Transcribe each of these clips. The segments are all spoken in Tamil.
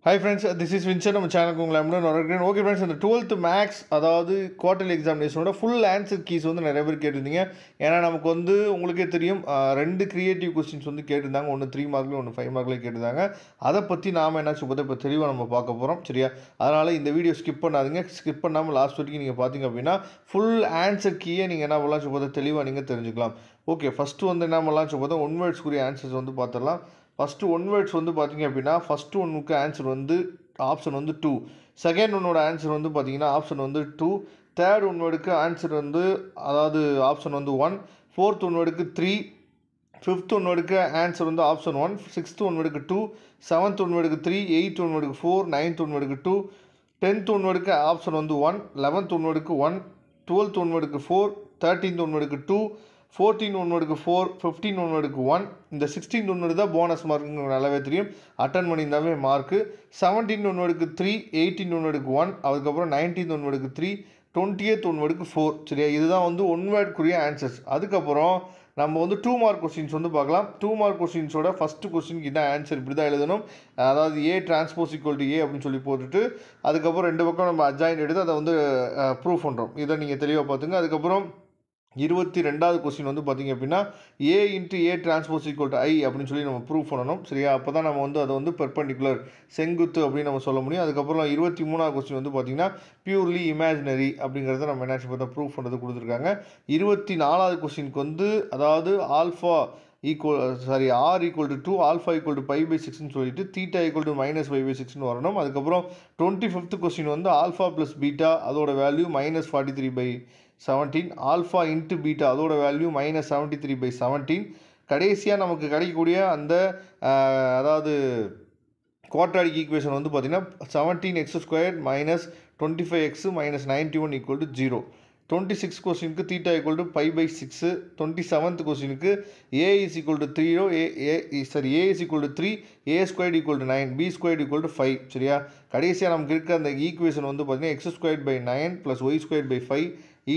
Hi friends, this is Vincent நம்ம சேனலுக்கு உங்களை வரவேற்கிறேன். ஓகே ஃப்ரெண்ட்ஸ், இந்த 12th மேக்ஸ் அதாவது குவார்டர்லி எக்ஸாமினேஷனோட ஃபுல் ஆன்சர் கீஸ் வந்து நிறைய பேர் கேட்டிருந்தீங்க. ஏன்னா நமக்கு வந்து உங்களுக்கே தெரியும், ரெண்டு கிரியேட்டிவ் கொஸ்டின்ஸ் வந்து கேட்டிருந்தாங்க. ஒன்று 3 மார்க்லேயும் ஒன்று 5 மார்க்லேயும் கேட்டிருந்தாங்க. அதை பற்றி நாம் என்ன சொல்லுறது இப்போ தெளிவாக நம்ம பார்க்க போகிறோம், சரியா? அதனால் இந்த வீடியோ ஸ்கிப் பண்ணாதீங்க. ஸ்கிப் பண்ணாமல் லாஸ்ட் வரைக்கும் நீங்கள் பார்த்தீங்க அப்படின்னா ஃபுல் ஆன்சர் கீயை நீங்கள் என்ன பண்ணலாம் சொல்லுறது தெளிவாக நீங்கள் தெரிஞ்சுக்கலாம். ஓகே, ஃபஸ்ட்டு வந்து என்ன பண்ணலாம் சொல்லுறது ஒன் வேர்ட்ஸ்க்குரிய ஆன்சர்ஸ் வந்து பார்த்துடலாம். ஃபஸ்ட்டு ஒன் வேர்ட்ஸ் வந்து பார்த்தீங்க அப்படின்னா ஃபஸ்ட்டு ஒன்றுக்கு ஆன்சர் வந்து ஆப்ஷன் வந்து 2. செகண்ட் ஒன்னோட ஆன்சர் வந்து பார்த்தீங்கன்னா ஆப்ஷன் வந்து 2. தேர்ட் ஒன் வேர்டுக்கு ஆன்சர் வந்து அதாவது ஆப்ஷன் வந்து 1. ஃபோர்த் ஒன் வேர்டுக்கு 3. ஃபிஃப்த் ஒன் வேர்டுக்கு ஆன்சர் வந்து ஆப்ஷன் 1. சிக்ஸ்த் ஒன் வேர்டுக்கு 2. செவன்த் ஒன் வேர்டுக்கு 3. எயித் ஒன் வேர்டுக்கு 4. நைன்த் ஒன் வேர்டுக்கு 2. 10th ஒன் வேர்டுக்கு ஆப்ஷன் வந்து 1. 11th ஒன் வேர்டுக்கு 1. 12th ஒன் வேர்டுக்கு 4. 13th ஒன் வேர்டுக்கு 2. 14 ஒன் வேர்டுக்கு 4. 15 ஒன் வேர்டுக்கு 1. இந்த 16 ஒன் வேர்டு தான் போனஸ் மார்க்குங்க, நல்லாவே தெரியும், அட்டன் பண்ணியிருந்தாவே மார்க்கு. 17 ஒன் வேர்டுக்கு 3. 18 ஒன் வேர்டுக்கு 1. அதுக்கப்புறம் 19 ஒன் வேர்டுக்கு 3. 20th ஒன் வேர்டுக்கு 4. சரியா, இதுதான் வந்து ஒன் வேர்டுக்குரிய ஆன்சர்ஸ். அதுக்கப்புறம் நம்ம வந்து 2 மார்க் கொஸ்டின்ஸ் வந்து பார்க்கலாம். 2 மார்க் கொஸ்டின்ஸோட ஃபஸ்ட்டு கொஸ்டினுக்கு இதான் ஆன்சர், இப்படி தான் எழுதணும். அதாவது ஏ டிரான்ஸ்போஸ் ஈக்குவல் டு ஏ அப்படின்னு சொல்லி போட்டுட்டு அதுக்கப்புறம் ரெண்டு பக்கம் நம்ம அட்ஜாயின்ட் எடுத்து அதை வந்து ப்ரூவ் பண்ணுறோம். இதை நீங்கள் தெளிவாக பார்த்துங்க. அதுக்கப்புறம் 22வது கொஸ்டின் வந்து பார்த்திங்க அப்படின்னா A into A transpose equal to I அப்படின்னு சொல்லி நம்ம ப்ரூவ் பண்ணணும், சரியா? அப்போ தான் நம்ம வந்து அதை வந்து பெர்பெண்டிகுலர் செங்குத்து அப்படின்னு நம்ம சொல்ல முடியும். அதுக்கப்புறம் 23வது கொஸ்டின் வந்து பார்த்திங்கன்னா பியூர்லி இமேஜினரி அப்படிங்கிறத நம்ம என்ன பார்த்தா ப்ரூவ் பண்ணுறது கொடுத்துருக்காங்க. 24வது கொஸ்டினுக்கு வந்து அதாவது alpha r equal to 2, alpha equal to π/6ன்னு சொல்லிட்டு தீட்டா ஈக்குவல் டு -π/6ன்னு வரணும். அதுக்கப்புறம் 25th கொஸ்டின் வந்து ஆல்ஃபா ப்ளஸ் பீட்டா அதோட வேல்யூ -43/17, ஆல்ஃபா இன்ட்டு பீட்டா அதோட வேல்யூ -73/17. கடைசியாக நமக்கு கிடைக்கக்கூடிய அந்த அதாவது குவாட்ராடிக் ஈக்குவேஷன் வந்து பார்த்திங்கன்னா 17x² - 25x - 91 = 0. 26th கொஸ்டினுக்கு தீட்டா ஈக்குவல் டு π/6. 27th கொஸ்டினுக்கு A is equal to 3, A is equal to 3, a² = 9, b² = 5. சரியா, கடைசியாக நமக்கு இருக்க அந்த ஈக்குவேஷன் வந்து பார்த்திங்கன்னா x² / 9 + y² / 5 =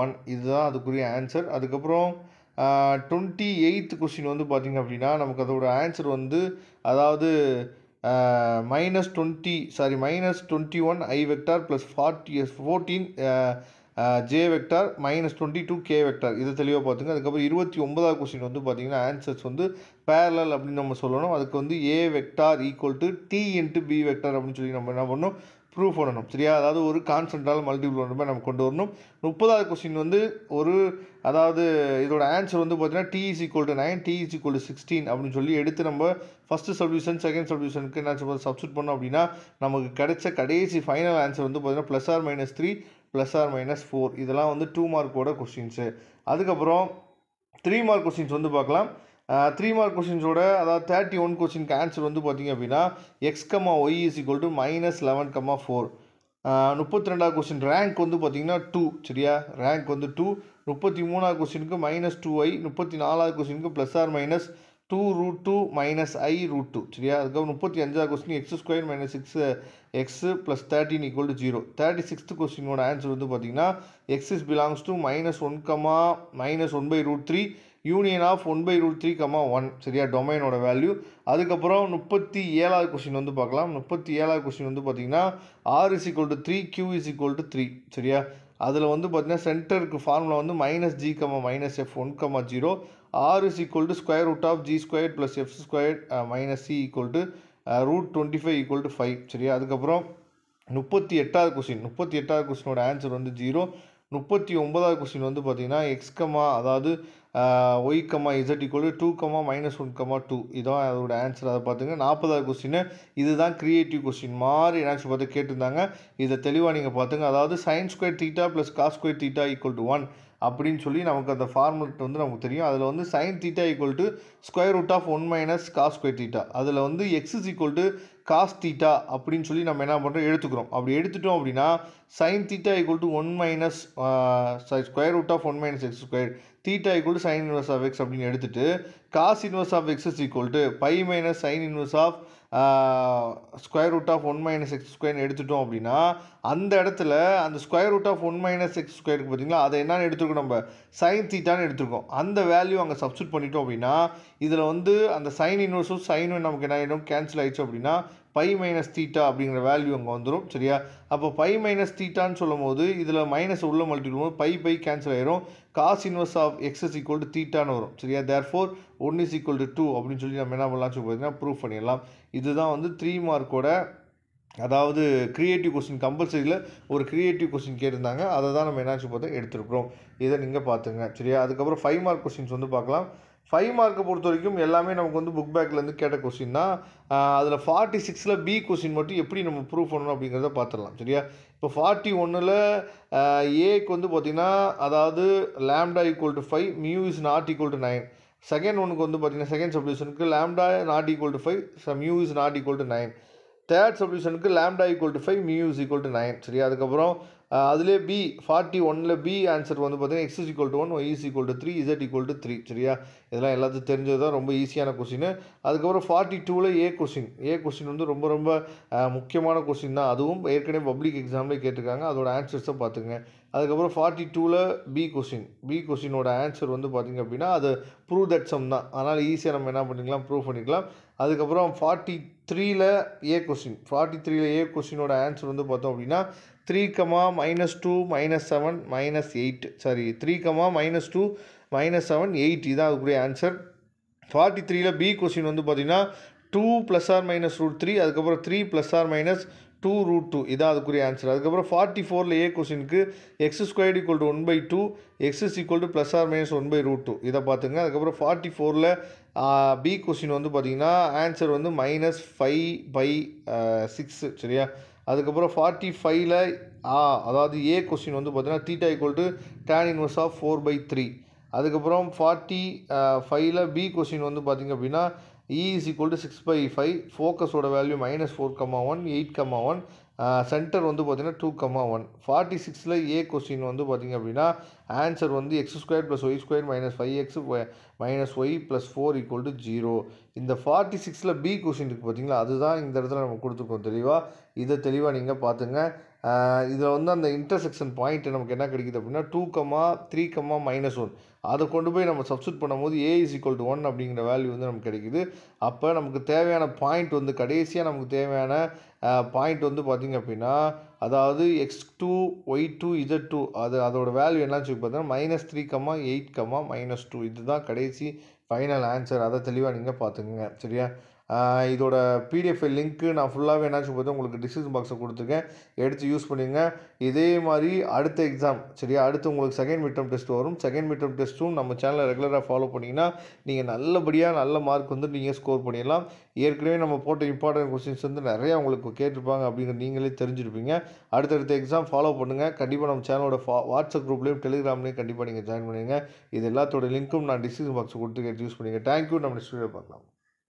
1. இதுதான் அதுக்குரிய ஆன்சர். அதுக்கப்புறம் 28th கொஸ்டின் வந்து பார்த்திங்க அப்படின்னா நமக்கு அதோட ஆன்சர் வந்து அதாவது -21 i vector + 14 j vector -22 k vector. இதை தெளிவாக பார்த்துங்க. அதுக்கப்புறம் 29வது கொஸ்டின் வந்து பார்த்திங்கன்னா ஆன்சர்ஸ் வந்து பேரலல் அப்படின்னு நம்ம சொல்லணும். அதுக்கு வந்து a vector equal to t into b vector அப்படின்னு சொல்லி நம்ம என்ன பண்ணணும், ப்ரூவ் பண்ணணும், சரியா? அதாவது ஒரு கான்ஸ்டன்டால் மல்டிபிள் பண்ணுற மாதிரி நம்ம கொண்டு வரணும். 30வது கொஸ்டின் வந்து அதாவது இதோட ஆன்சர் வந்து பார்த்தீங்கன்னா t = 9, t = 16 அப்படின்னு சொல்லி எடுத்து நம்ம ஃபஸ்ட்டு சொல்யூஷன் செகண்ட் சொல்யூஷனுக்கு என்ன சப்ஸ்டியூட் பண்ணோம் அப்படின்னா நமக்கு கிடைச்ச கடைசி ஃபைனல் ஆன்சர் வந்து பார்த்தீங்கன்னா +or -3 +or -4. இதெல்லாம் வந்து 2 மார்க்கோட கொஸ்டின்ஸு. அதுக்கப்புறம் 3 மார்க் கொஸ்டின்ஸ் வந்து பார்க்கலாம். 3 மார்க் கொஸ்டின்ஸோட அதாவது 31 கொஸ்டினுக்கு ஆன்சர் வந்து பார்த்திங்க அப்படின்னா x, y = -11,4. 32வது கொஸ்டின் ரேங்க் வந்து பார்த்திங்கன்னா 2, சரியா? ரேங்க் வந்து 2. 33வது கொஸ்டினுக்கு -2i. 34வது கொஸ்டினுக்கு +or -2√2 - i√2, சரியா? அதுக்கப்புறம் 35வது question x² - 6x + 13 = 0. 36th கொஸ்டினோட answer வந்து பார்த்திங்கன்னா x belongs to -1, -1/√3 union of 1/√3, 1, சரியா? டொமைனோட வேல்யூ. அதுக்கப்புறம் 37வது கொஸ்டின் வந்து பார்க்கலாம். 37வது கொஸ்டின் வந்து பார்த்திங்கன்னா r = 3, q = 3, சரியா? அதில் வந்து பார்த்திங்கன்னா சென்டருக்கு ஃபார்முலா வந்து -g, -f 1, 0. r is equal to square root of g squared plus f squared minus c equal to √25 = 5, சரியா? அதுக்கப்புறம் 38வது கொஸ்டினோட ஆன்சர் வந்து 0. 39வது கொஸ்டின் வந்து பார்த்தீங்கன்னா அதாவது y, z = 2, -1, 2. இதான் அதோட ஆன்சர். அதை பார்த்துங்க. 40வது கொஸ்டின் இதுதான் கிரியேட்டிவ் கொஸ்டின் மாதிரி என்னாச்சு பார்த்து கேட்டிருந்தாங்க. இதை தெளிவாக நீங்கள் பார்த்துங்க. அதாவது sin² θ + cos² θ = 1 அப்படின்னு சொல்லி நமக்கு அந்த ஃபார்முலேட் வந்து நமக்கு தெரியும். அதில் வந்து sin θ = √1 - cos²θ. அதில் வந்து x = cos θ அப்படின்னு சொல்லி நம்ம என்ன பண்ணுறோம், எடுத்துக்கிறோம். அப்படி எடுத்துட்டோம் அப்படின்னா sin θ = √1 - x², θ = sin inverse x அப்படின்னு எடுத்துட்டு cos inverse x = π - sin inverse √1 - x² எடுத்துட்டோம் அப்படின்னா அந்த இடத்துல அந்த √1 - x² பார்த்தீங்களா, அதை என்னன்னு எடுத்துருக்கோம், நம்ம sin θன்னு எடுத்துருக்கோம். அந்த வேல்யூ அங்கே சப்ஸ்டியூட் பண்ணிட்டோம் அப்படின்னா இதில் வந்து அந்த sin இன்வர்ஸும் சைனும் நமக்கு என்ன ஆகிடும், கேன்சல் ஆகிடுச்சு அப்படின்னா பை மைனஸ் தீட்டா அப்படிங்கிற வேல்யூ அங்கே வந்துடும் சரியா. அப்போ பை மைனஸ் தீட்டான்னு சொல்லும் போது இதில் மைனஸ் உள்ள மல்டிபிள் பண்ணும்போது பை கேன்சல் ஆயிரும். Cos inverse of x is equal to தீட்டான்னு வரும் சரியா. தேர்ஃபோர் 1 இஸ் ஈக்குவல் டு 2 அப்படின்னு சொல்லி நம்ம என்ன பண்ணலாம் சொல்லி பார்த்தீங்கன்னா ப்ரூவ் பண்ணிடலாம். இதுதான் வந்து 3 மார்க்கோட அதாவது கிரியேட்டிவ் கொஸ்டின் கம்பல்சரியில் ஒரு கிரியேட்டிவ் கொஸ்டின் கேட்டிருந்தாங்க. அதை தான் நம்ம என்னாச்சு பார்த்தா எடுத்துருக்குறோம். இதை நீங்கள் பார்த்துங்க சரியா. அதுக்கப்புறம் 5 மார்க் கொஸ்டின்ஸ் வந்து பார்க்கலாம். 5 மார்க்கை பொறுத்த வரைக்கும் எல்லாமே நமக்கு வந்து புக் பேக்லேருந்து கேட்ட கொஸ்டின் தான். அதில் 46ல் பி கொஸ்டின் மட்டும் எப்படி நம்ம ப்ரூவ் பண்ணணும் அப்படிங்கிறத பார்த்துடலாம் சரியா. இப்போ 41ல் ஏக்கு வந்து பார்த்திங்கன்னா அதாவது lambda equal to 5 mu is not equal to 9. Second ஒனுக்கு வந்து பார்த்திங்கன்னா செகண்ட் சப்டிவிஷனுக்கு lambda not equal to 5 mu is not equal to 9. Third சப்டிவிஷனுக்கு lambda equal to 5 mu is equal to 9 சரியா. அதுக்கப்புறம் அதுலேயே பி 41ல் பி ஆன்சர் வந்து பார்த்தீங்கன்னா X is equal to 1 Y is equal to 3 Z equal to 3 சரியா. இதெல்லாம் எல்லாத்துக்கும் தெரிஞ்சது தான், ரொம்ப ஈஸியான கொஸ்டின். அதுக்கப்புறம் 42ல் ஏ கொஸ்டின் வந்து ரொம்ப ரொம்ப முக்கியமான கொஸ்டின் தான். அதுவும் ஏற்கனவே பப்ளிக் எக்ஸாம்லேயே கேட்டிருக்காங்க. அதோட ஆன்சர்ஸை பார்த்துங்க. அதுக்கப்புறம் 42ல் பி கொஸ்டினோட ஆன்சர் வந்து பார்த்திங்க அப்படின்னா அது ப்ரூவ் தட் சம் தான். அதனால் ஈஸியாக நம்ம என்ன பண்ணிக்கலாம் ப்ரூவ் பண்ணிக்கலாம். அதுக்கப்புறம் 43ல் ஏ கொஸ்டினோட ஆன்சர் வந்து பார்த்தோம் அப்படின்னா 3, -2, -7, -8 சாரி 3, -2, -7, 8 இதான் அதுக்குரிய ஆன்சர். 43ல் பி கொஸ்டின் வந்து பார்த்திங்கன்னா 2 ± √3 அதுக்கப்புறம் 3 ± 2√2 இதான் அதுக்குரிய ஆன்சர். அதுக்கப்புறம் 44ல் ஏ கொஸ்டினுக்கு x² = 1/2 x is equal to ± 1/√2 இதை பார்த்துங்க. அதுக்கப்புறம் 44ல் பி கொஸ்டின் வந்து பார்த்திங்கன்னா ஆன்சர் வந்து -5/6 சரியா. அதுக்கப்புறம் 45ல் அதாவது ஏ கொஸ்டின் வந்து பார்த்திங்கன்னா theta equal to tan inverse of 4/3. அதுக்கப்புறம் 45ல் பி கொஸ்டின் வந்து பார்த்திங்க அப்படின்னா E is equal to 6/5 ஃபோக்கஸோட வேல்யூ -4,1 8,1 சென்டர் வந்து பார்த்திங்கன்னா 2,1. 46ல் ஏ கொஸ்டின் வந்து பார்த்திங்க அப்படின்னா ஆன்சர் வந்து x² + y² -5x -y + 4 = 0. இந்த 46ல் பி கொஸ்டின் இருக்குது பார்த்தீங்களா, அதுதான் இந்த இடத்துல நம்ம கொடுத்துருக்கோம் தெளிவாக. இதை தெளிவாக நீங்கள் பார்த்துங்க. இதில் வந்து அந்த இன்டர்செக்ஷன் பாயிண்ட் நமக்கு என்ன கிடைக்குது அப்படின்னா 2, 3, -1 அதை கொண்டு போய் நம்ம சப்ஸ்டியூட் பண்ணும்போது a is equal to 1 அப்படிங்கிற வேல்யூ வந்து நமக்கு கிடைக்குது. அப்போ நமக்கு தேவையான பாயிண்ட் வந்து கடைசியாக நமக்கு தேவையான பாயிண்ட் வந்து பார்த்திங்க அப்படின்னா அதாவது x2 y2 z2 அதோட வேல்யூ என்னன்னு சொல்லி பார்த்தீங்கன்னா -3, 8, -2 இதுதான் கடைசி ஃபைனல் ஆன்சர். அதை தெளிவாக நீங்கள் பார்த்துக்குங்க சரியா. இதோட பிடிஎஃப் லிங்க்கு நான் ஃபுல்லாகவே என்னாச்சு பார்த்தா உங்களுக்கு டிஸ்கிரிப்ஷன் பாக்ஸில் கொடுத்துருக்கேன், எடுத்து யூஸ் பண்ணிங்க. இதே மாதிரி அடுத்த எக்ஸாம் சரியா, அடுத்து உங்களுக்கு செகண்ட் மிட் டெர்ம் டெஸ்ட் வரும். செகண்ட் மிட் டெர்ம் டெஸ்ட்டும் நம்ம சேனலை ரெகுலராக ஃபாலோ பண்ணிங்கன்னா நீங்கள் நல்லபடியாக நல்ல மார்க் வந்து நீங்கள் ஸ்கோர் பண்ணிடலாம். ஏற்கனவே நம்ம போட்ட இம்பார்ட்டன்ட் கொஸ்டின்ஸ் வந்து நிறையா உங்களுக்கு கேட்டிருப்பாங்க அப்படிங்கிற நீங்களே தெரிஞ்சிருப்பீங்க. அடுத்தடுத்த எக்ஸாம் ஃபாலோ பண்ணுங்கள். கண்டிப்பாக நம்ம சேனலோட வாட்ஸ்அப் குரூப்லேயும் டெலிகிராம்லேயும் கண்டிப்பாக நீங்கள் ஜாயின் பண்ணுங்கள். இது எல்லாத்தோட லிங்க்கும் நான் டிஸ்கிரிப்ஷன் பாக்ஸில் கொடுத்து யூஸ் பண்ணுங்கள். தேங்க்யூ. நம்ம நெக்ஸ்ட் வீடியோ பார்க்கலாம்.